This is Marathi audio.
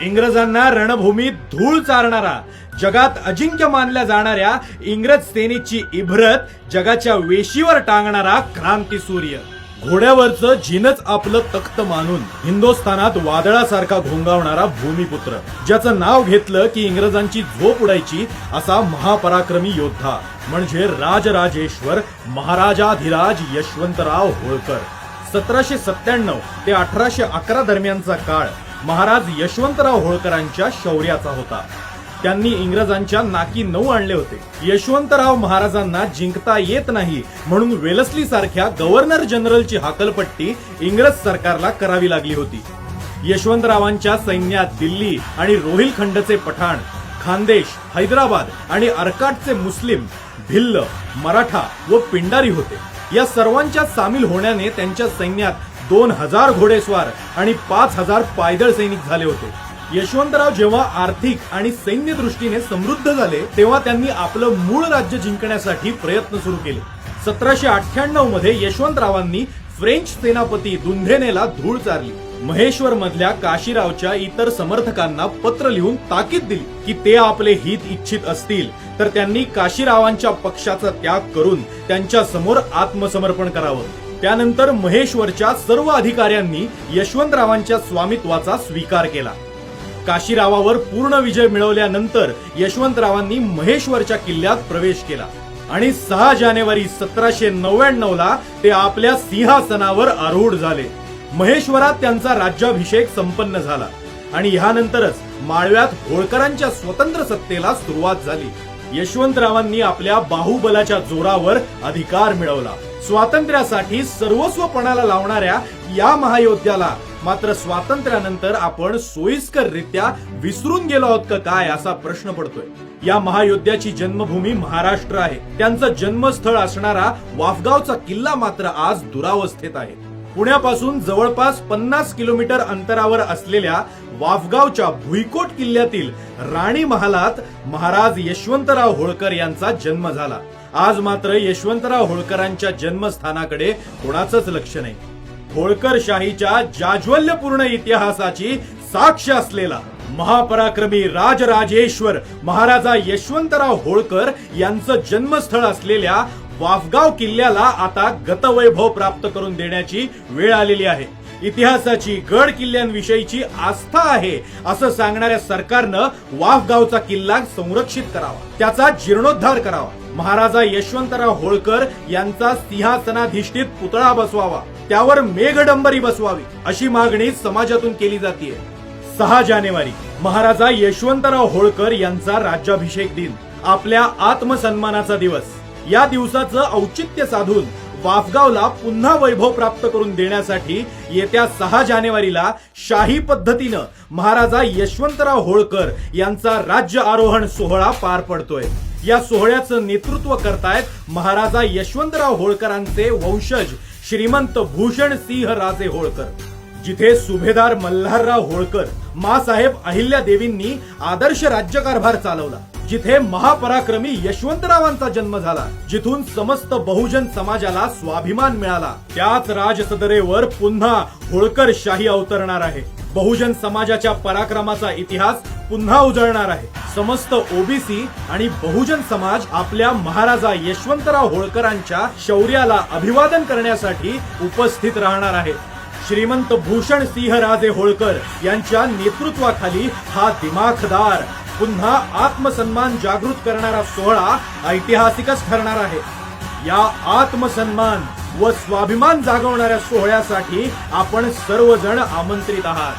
इंग्रजांना रणभूमीत धूळ चारणारा, जगात अजिंक्य मानल्या जाणाऱ्या इंग्रज सेनेची इब्रत जगाच्या वेशीवर टांगणारा क्रांतीसूर्य, घोड्यावरचं जिनच आपलं तख्त मानून हिंदुस्थानात वादळासारखा घोंगावणारा भूमिपुत्र, ज्याचं नाव घेतलं की इंग्रजांची झोप उडायची असा महापराक्रमी योद्धा म्हणजे राजराजेश्वर महाराजाधिराज यशवंतराव होळकर. 1797 ते 1811 दरम्यानचा काळ महाराज यशवंतराव होळकरांच्या शौर्याचा होता. त्यांनी इंग्रजांच्या नाकी 9 आणले होते. यशवंतराव महाराजांना जिंकता येत नाही म्हणून वेलस्ली सारख्या गव्हर्नर जनरलची हाकलपट्टी इंग्रज सरकारला करावी लागली होती. यशवंतरावांच्या सैन्यात दिल्ली आणि रोहिलखंडचे पठाण, खानदेश, हैदराबाद आणि अर्काटचे मुस्लिम, भिल्ल, मराठा व पिंडारी होते. या सर्वांच्या सामील होण्याने त्यांच्या सैन्यात 2000 घोडेस्वार आणि 5000 पायदळ सैनिक झाले होते. यशवंतराव जेव्हा आर्थिक आणि सैन्य दृष्टीने समृद्ध झाले तेव्हा त्यांनी आपलं मूळ राज्य जिंकण्यासाठी प्रयत्न सुरू केले. 1798 मध्ये यशवंतरावांनी फ्रेंच सेनापती दुंधेनेला धूळ चारली. महेश्वर मधल्या काशीरावच्या इतर समर्थकांना पत्र लिहून ताकीद दिली की ते आपले हित इच्छित असतील तर त्यांनी काशीरावांच्या पक्षाचा त्याग करून त्यांच्या समोर आत्मसमर्पण करावं. त्यानंतर महेश्वरच्या सर्व अधिकाऱ्यांनी यशवंतरावांच्या स्वामित्वाचा स्वीकार केला. काशीरावावर पूर्ण विजय मिळवल्यानंतर यशवंतरावांनी महेश्वरच्या किल्ल्यात प्रवेश केला आणि 6 जानेवारी 1799 ला ते आपल्या सिंहासनावर आरूढ झाले. महेश्वरात त्यांचा राज्याभिषेक संपन्न झाला आणि ह्यानंतरच माळव्यात होळकरांच्या स्वतंत्र सत्तेला सुरुवात झाली. यशवंतरावांनी आपल्या बाहुबलाच्या जोरावर अधिकार मिळवला. स्वातंत्र्यासाठी सर्वस्व पणाला लावणाऱ्या या महायोद्ध्याला मात्र स्वातंत्र्यानंतर आपण सोयीस्कररित्या विसरून गेलो आहोत का काय असा प्रश्न पडतोय. या महायोद्ध्याची जन्मभूमी महाराष्ट्र आहे. त्यांचं जन्मस्थळ असणारा वाफगावचा किल्ला मात्र आज दुरावस्थेत आहे. पुण्यापासून जवळपास 50 किलोमीटर अंतरावर असलेल्या वाफगावच्या भुईकोट किल्ल्यातील राणी महालात महाराज यशवंतराव होळकर यांचा जन्म झाला. आज मात्र यशवंतराव होळकरांच्या जन्मस्थानाकडे कोणाचंच लक्ष नाही. होळकर शाहीच्या जाज्वल्यपूर्ण इतिहासाची साक्ष असलेला महापराक्रमी राजराजेश्वर महाराजा यशवंतराव होळकर यांचं जन्मस्थळ असलेल्या वाफगाव किल्ल्याला आता गतवैभव प्राप्त करून देण्याची वेळ आलेली आहे. इतिहासाची गड किल्ल्यांविषयीची आस्था आहे असं सांगणाऱ्या सरकारनं वाफगावचा किल्ला संरक्षित करावा, त्याचा जीर्णोद्धार करावा. महाराजा यशवंतराव होळकर यांचा सिंहासनाधिष्ठित पुतळा बसवावा, त्यावर मेघडंबरी बसवावी अशी मागणी समाजातून केली जाते. 6 जानेवारी महाराजा यशवंतराव होळकर यांचा राज्याभिषेक दिन, आपल्या आत्मसन्मानाचा दिवस. या दिवसाचं औचित्य साधून वाफगावला पुन्हा वैभव प्राप्त करून देण्यासाठी येत्या 6 जानेवारीला शाही पद्धतीनं महाराजा यशवंतराव होळकर यांचा राज्य आरोहण सोहळा पार पडतोय. या सोहळ्याचं नेतृत्व करतायत महाराजा यशवंतराव होळकरांचे वंशज श्रीमंत भूषण सिंह राजे होळकर. जिथे सुभेदार मल्हारराव होळकर, माँसाहेब अहिल्यादेवींनी आदर्श राज्यकारभार चालवला, जिथे महापराक्रमी यशवंतरावांचा जन्म झाला, जिथून समस्त बहुजन समाजाला स्वाभिमान मिळाला, त्याच राजसदरेवर पुन्हा होळकर शाही अवतरणार आहे. बहुजन समाजाच्या पराक्रमाचा इतिहास पुन्हा उजळणार आहे. समस्त ओबीसी आणि बहुजन समाज आपल्या महाराजा यशवंतराव होळकरांच्या शौर्याला अभिवादन करण्यासाठी उपस्थित राहणार आहे. श्रीमंत भूषण सिंह राजे होळकर यांच्या नेतृत्वाखाली हा दिमाखदार, पुन्हा आत्मसन्मान जागृत करणारा सोहळा ऐतिहासिकच ठरणार आहे. या आत्मसन्मान व स्वाभिमान जागवणाऱ्या सोहळ्यासाठी आपण सर्वजण आमंत्रित आहात.